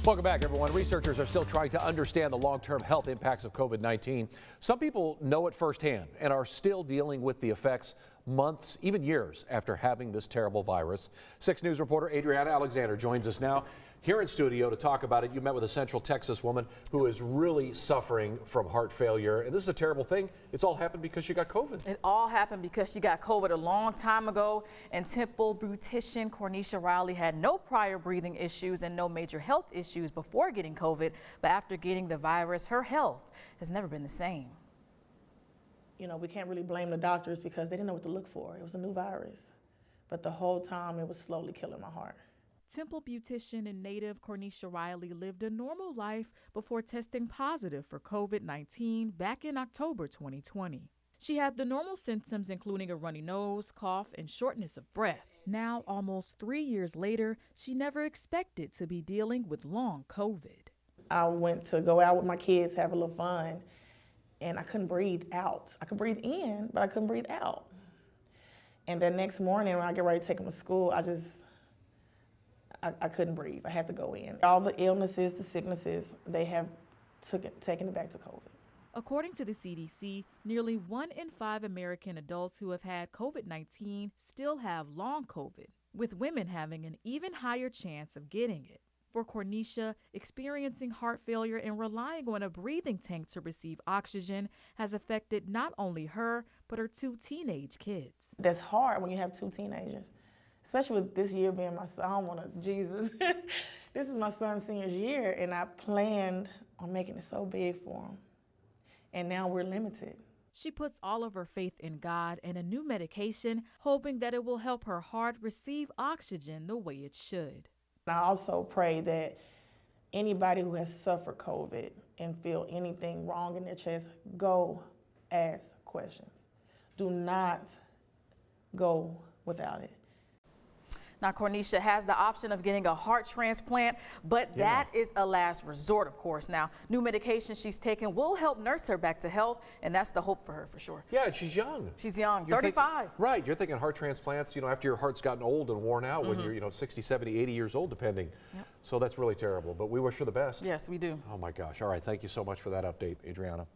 Welcome back, everyone. Researchers are still trying to understand the long-term health impacts of COVID-19. Some people know it firsthand and are still dealing with the effects months, even years after having this terrible virus. 6 News reporter Adriana Alexander joins us now here in studio to talk about it. You met with a Central Texas woman who is really suffering from heart failure, and this is a terrible thing. It's all happened because she got COVID. It all happened because she got COVID a long time ago, and Temple beautician Cornisha Riley had no prior breathing issues and no major health issues before getting COVID, but after getting the virus, her health has never been the same. You know, we can't really blame the doctors because they didn't know what to look for. It was a new virus, but the whole time it was slowly killing my heart. Temple beautician and native Cornisha Riley lived a normal life before testing positive for COVID-19 back in October 2020. She had the normal symptoms, including a runny nose, cough, and shortness of breath. Now, almost 3 years later, she never expected to be dealing with long COVID. I went to go out with my kids, have a little fun, and I couldn't breathe out. I could breathe in, but I couldn't breathe out. And then next morning when I get ready to take them to school, I couldn't breathe. I had to go in. All the illnesses, the sicknesses, they have taken it back to COVID. According to the CDC, nearly 1 in 5 American adults who have had COVID-19 still have long COVID, with women having an even higher chance of getting it. For Cornisha, experiencing heart failure and relying on a breathing tank to receive oxygen has affected not only her, but her 2 teenage kids. That's hard when you have 2 teenagers. Especially with this year being my son, Jesus. This is my son's senior year, and I planned on making it so big for him. And now we're limited. She puts all of her faith in God and a new medication, hoping that it will help her heart receive oxygen the way it should. I also pray that anybody who has suffered COVID and feel anything wrong in their chest, go ask questions. Do not go without it. Now, Cornisha has the option of getting a heart transplant, but that is a last resort, of course. Now, new medication she's taking will help nurse her back to health, and that's the hope for her, for sure. Yeah, and she's young. She's young, 35. Right, you're thinking heart transplants, after your heart's gotten old and worn out when you're, 60, 70, 80 years old, depending. Yep. So that's really terrible, but we wish her the best. Yes, we do. Oh my gosh. All right, thank you so much for that update, Adriana.